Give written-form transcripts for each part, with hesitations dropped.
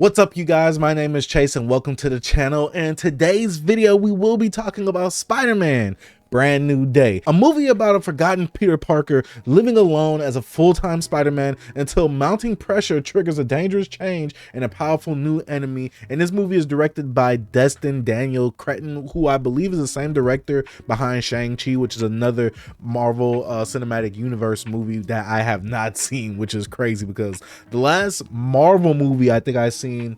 What's up, you guys? My name is Chase and welcome to the channel. And today's video we will be talking about Spider-Man Brand New Day, a movie about a forgotten Peter Parker living alone as a full-time Spider-Man until mounting pressure triggers a dangerous change and a powerful new enemy. And this movie is directed by Destin Daniel Cretton, who I believe is the same director behind Shang-Chi, which is another Marvel Cinematic Universe movie that I have not seen, which is crazy because the last Marvel movie I think I've seen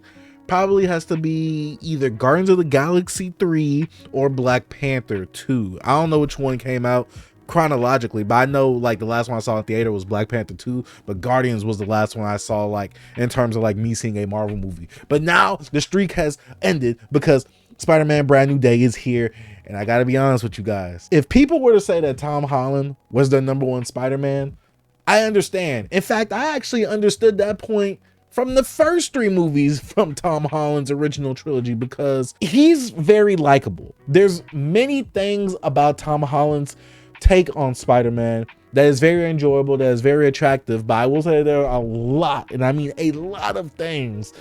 probably has to be either Guardians of the Galaxy 3 or Black Panther 2. I don't know which one came out chronologically, but I know like the last one I saw in theater was Black Panther 2, but Guardians was the last one I saw like in terms of like me seeing a Marvel movie. But now the streak has ended because Spider-Man Brand New Day is here. And I gotta be honest with you guys, if people were to say that Tom Holland was their #1 Spider-Man, I understand. In fact, I actually understood that point from the first 3 movies from Tom Holland's original trilogy because he's very likable. There's many things about Tom Holland's take on Spider-Man that is very enjoyable, that is very attractive, but I will say there are a lot, and I mean a lot of things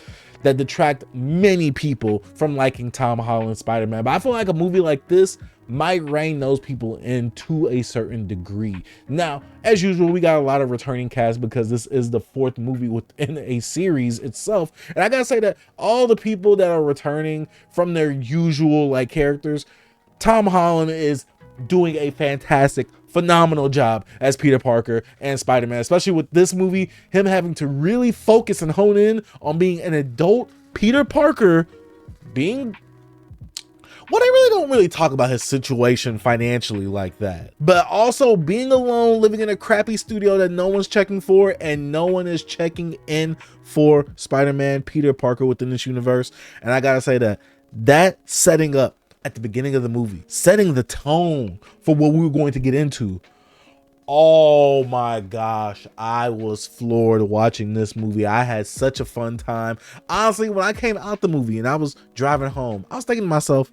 that detract many people from liking Tom Holland's Spider-Man. But I feel like a movie like this might rein those people in to a certain degree. Now, as usual, we got a lot of returning cast because this is the 4th movie within a series itself. And I gotta say that all the people that are returning from their usual like characters, Tom Holland is doing a fantastic, phenomenal job as Peter Parker and Spider-Man, especially with this movie, him having to really focus and hone in on being an adult Peter Parker, being what I really don't really talk about his situation financially like that, but also being alone, living in a crappy studio that no one's checking for, and no one is checking in for Spider-Man Peter Parker within this universe. And I gotta say that setting up at the beginning of the movie, setting the tone for what we were going to get into. Oh my gosh, I was floored watching this movie. I had such a fun time. Honestly, when I came out the movie and I was driving home, I was thinking to myself,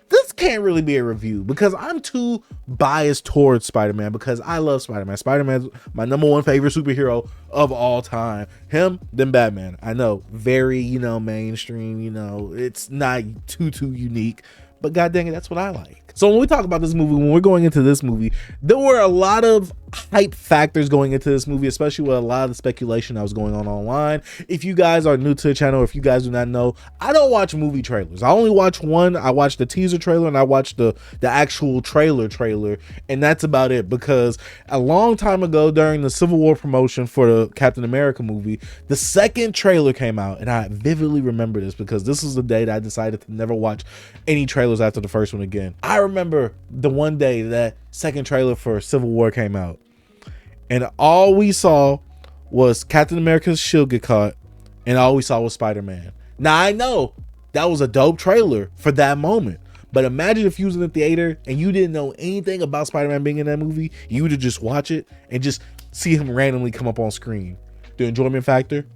this can't really be a review because I'm too biased towards Spider-Man because I love Spider-Man. Spider-Man's my #1 favorite superhero of all time. Him, then Batman. I know, very, mainstream, it's not too unique, but god dang it, that's what I like. So when we talk about this movie, when we're going into this movie, there were a lot of hype factors going into this movie, especially with a lot of the speculation that was going on online. If you guys are new to the channel, or if you guys do not know, I don't watch movie trailers. I only watch one. I watched the teaser trailer and I watched the actual trailer, and that's about it. Because a long time ago during the Civil War promotion for the Captain America movie, the second trailer came out, and I vividly remember this because this was the day that I decided to never watch any trailers after the first one again. I remember the one day that second trailer for Civil War came out, and all we saw was Captain America's shield get caught, and all we saw was Spider-Man. Now I know that was a dope trailer for that moment, but imagine if you was in the theater and you didn't know anything about Spider-Man being in that movie. You would just watch it and just see him randomly come up on screen. The enjoyment factor,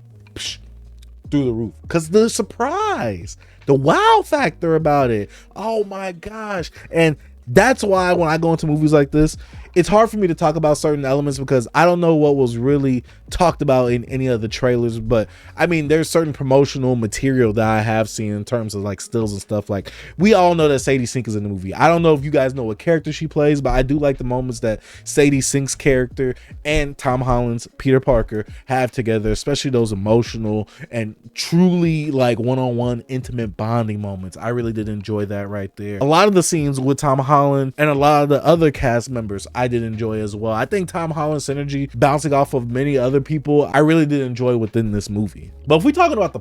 through the roof, because the surprise, the wow factor about it, oh my gosh. And that's why when I go into movies like this, it's hard for me to talk about certain elements because I don't know what was really talked about in any of the trailers. But I mean, there's certain promotional material that I have seen in terms of like stills and stuff. Like, we all know that Sadie Sink is in the movie. I don't know if you guys know what character she plays, but I do like the moments that Sadie Sink's character and Tom Holland's Peter Parker have together, especially those emotional and truly like one-on-one intimate bonding moments. I really did enjoy that right there. A lot of the scenes with Tom Holland and a lot of the other cast members I did enjoy as well. I think Tom Holland's synergy bouncing off of many other people, I really did enjoy within this movie. But if we're talking about the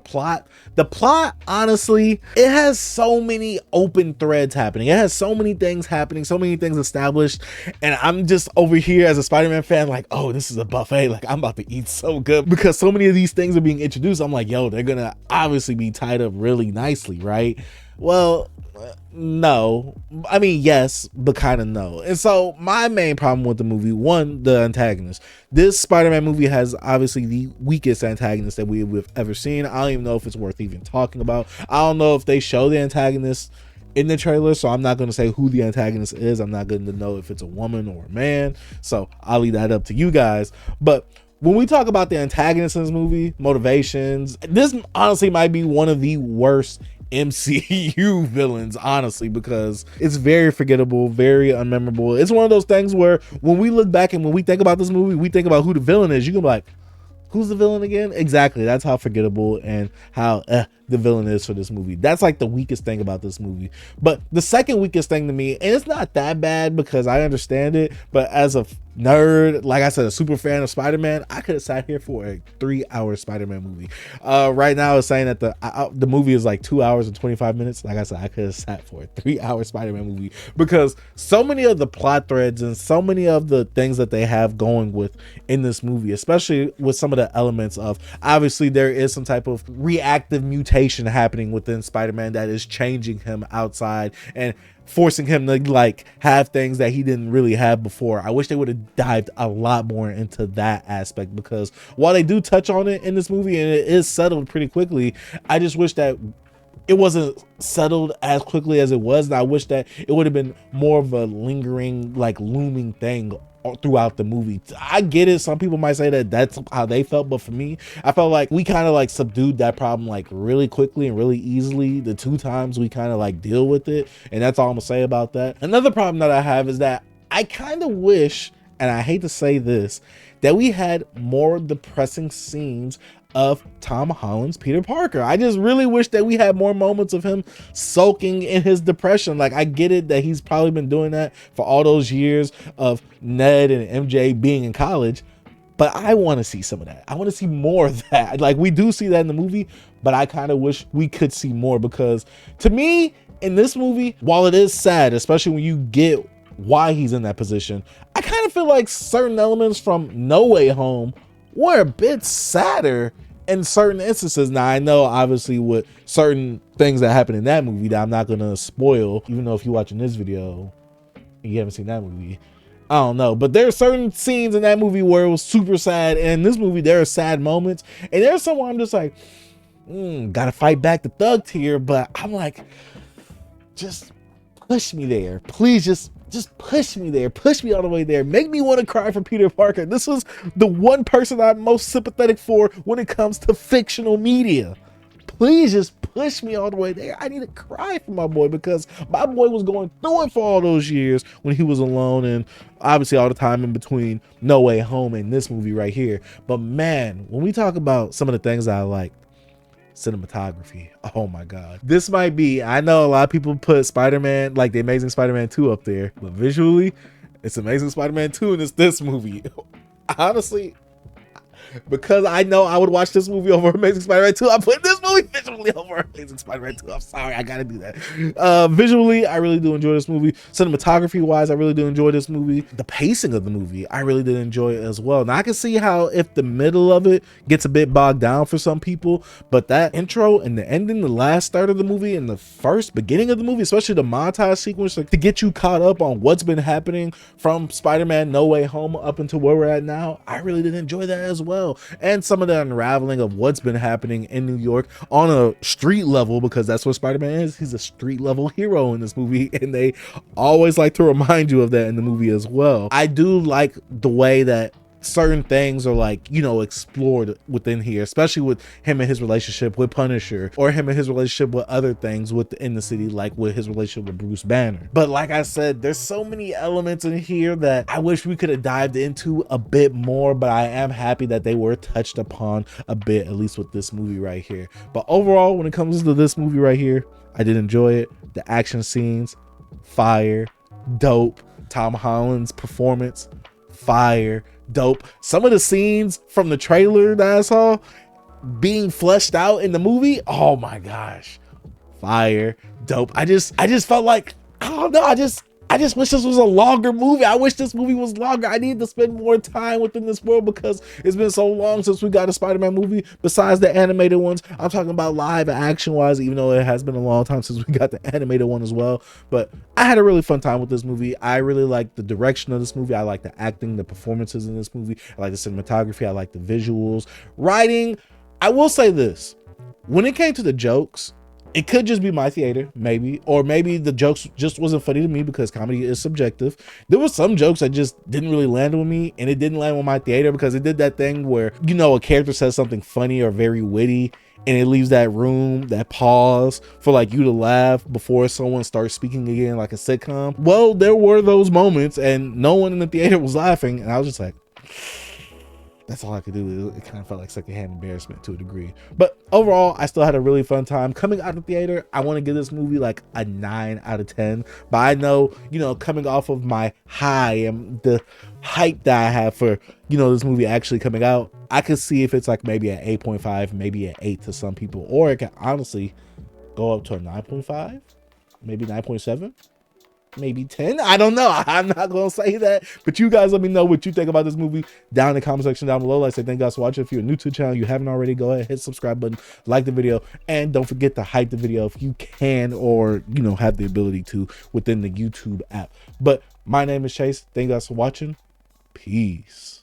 plot, honestly, it has so many open threads happening. It has so many things happening, so many things established, and I'm just over here as a Spider-Man fan like, oh, this is a buffet. Like, I'm about to eat so good because so many of these things are being introduced. I'm like, yo, they're gonna obviously be tied up really nicely, right? Well, no, I mean, yes, but kind of no. And so my main problem with the movie, one, the antagonist. This Spider-Man movie has obviously the weakest antagonist that we've ever seen. I don't even know if it's worth even talking about. I don't know if they show the antagonist in the trailer, so I'm not going to say who the antagonist is. I'm not going to know if it's a woman or a man, so I'll leave that up to you guys. But when we talk about the antagonists in this movie, motivations, this honestly might be one of the worst MCU villains, honestly, because it's very forgettable, very unmemorable. It's one of those things where when we look back and when we think about this movie, we think about who the villain is. You can be like, who's the villain again? Exactly. That's how forgettable and how the villain is for this movie. That's like the weakest thing about this movie. But the second weakest thing to me, and it's not that bad because I understand it, but as a nerd, like I said, a super fan of Spider-Man, I could have sat here for a 3-hour Spider-Man movie. Right now it's saying that the movie is like 2 hours and 25 minutes. Like I said, I could have sat for a 3-hour Spider-Man movie because so many of the plot threads and so many of the things that they have going with in this movie, especially with some of the elements of, obviously there is some type of reactive mutation happening within Spider-Man that is changing him outside and forcing him to like have things that he didn't really have before. I wish they would have dived a lot more into that aspect, because while they do touch on it in this movie and it is settled pretty quickly, I just wish that it wasn't settled as quickly as it was. And I wish that it would have been more of a lingering, like looming thing throughout the movie. I get it, some people might say that that's how they felt, but for me, I felt like we kind of like subdued that problem like really quickly and really easily the 2 times we kind of like deal with it, and that's all I'm gonna say about that. Another problem that I have is that I kind of wish, and I hate to say this, that we had more depressing scenes of Tom Holland's Peter Parker. I just really wish that we had more moments of him sulking in his depression. Like, I get it that he's probably been doing that for all those years of Ned and MJ being in college, but I want to see some of that. I want to see more of that. Like, we do see that in the movie, but I kind of wish we could see more, because to me, in this movie, while it is sad, especially when you get why he's in that position, I kind of feel like certain elements from No Way Home were a bit sadder in certain instances. Now, I know obviously with certain things that happen in that movie that I'm not gonna spoil, even though if you're watching this video and you haven't seen that movie, I don't know, but there are certain scenes in that movie where it was super sad, and in this movie there are sad moments, and there's someone I'm just like, gotta fight back the thug tier, but I'm like, just push me there, please, just push me there, push me all the way there, make me want to cry for Peter Parker. This was the one person I'm most sympathetic for when it comes to fictional media. Please just push me all the way there. I need to cry for my boy, because my boy was going through it for all those years when he was alone, and obviously all the time in between No Way Home and this movie right here. But man, when we talk about some of the things I like, cinematography, oh my god, this might be, I know a lot of people put Spider-Man, like the Amazing Spider-Man 2 up there, but visually it's Amazing Spider-Man 2 and it's this movie. Honestly, because I know I would watch this movie over Amazing Spider-Man 2, I'm putting this movie visually over Amazing Spider-Man 2. I'm sorry, I gotta do that. Visually, I really do enjoy this movie. Cinematography wise, I really do enjoy this movie. The pacing of the movie, I really did enjoy it as well. Now, I can see how if the middle of it gets a bit bogged down for some people, but that intro and the ending, the last third of the movie and the first beginning of the movie, especially the montage sequence, like to get you caught up on what's been happening from Spider-Man No Way Home up until where we're at now, I really did enjoy that as well. And some of the unraveling of what's been happening in New York on a street level, because that's what Spider-Man is. He's a street level hero in this movie, and they always like to remind you of that in the movie as well. I do like the way that certain things are, like, you know, explored within here, especially with him and his relationship with Punisher, or him and his relationship with other things within the city, like with his relationship with Bruce Banner. But like I said, there's so many elements in here that I wish we could have dived into a bit more, but I am happy that they were touched upon a bit, at least with this movie right here. But overall, when it comes to this movie right here, I did enjoy it. The action scenes, fire, dope. Tom Holland's performance, fire, dope. Some of the scenes from the trailer that I saw being fleshed out in the movie, oh my gosh, fire, dope. I just felt like, I don't know, I just wish this was a longer movie. I wish this movie was longer. I need to spend more time within this world, because it's been so long since we got a Spider-Man movie besides the animated ones. I'm talking about live action wise, even though it has been a long time since we got the animated one as well. But I had a really fun time with this movie. I really like the direction of this movie. I like the acting, the performances in this movie. I like the cinematography. I like the visuals. Writing, I will say this, when it came to the jokes, It could just be my theater, maybe, or maybe the jokes just wasn't funny to me because comedy is subjective. There was some jokes that just didn't really land with me, and it didn't land with my theater because it did that thing where, you know, a character says something funny or very witty, and it leaves that room, that pause for like you to laugh before someone starts speaking again, like a sitcom. Well, there were those moments, and no one in the theater was laughing, and I was just like, that's all I could do. It kind of felt like secondhand embarrassment to a degree. But overall, I still had a really fun time. Coming out of the theater, I want to give this movie like a 9 out of 10. But I know, you know, coming off of my high and the hype that I have for, you know, this movie actually coming out, I could see if it's like maybe at 8.5, maybe at 8 to some people. Or it can honestly go up to a 9.5, maybe 9.7. Maybe 10. I don't know. I'm not gonna say that, but you guys let me know what you think about this movie down in the comment section down below. Like I said, thank you guys for watching. If you're new to the channel, you haven't already, go ahead, hit the subscribe button, like the video, and don't forget to hype the video if you can, or you know, have the ability to within the YouTube app. But my name is Chase. Thank you guys for watching. Peace.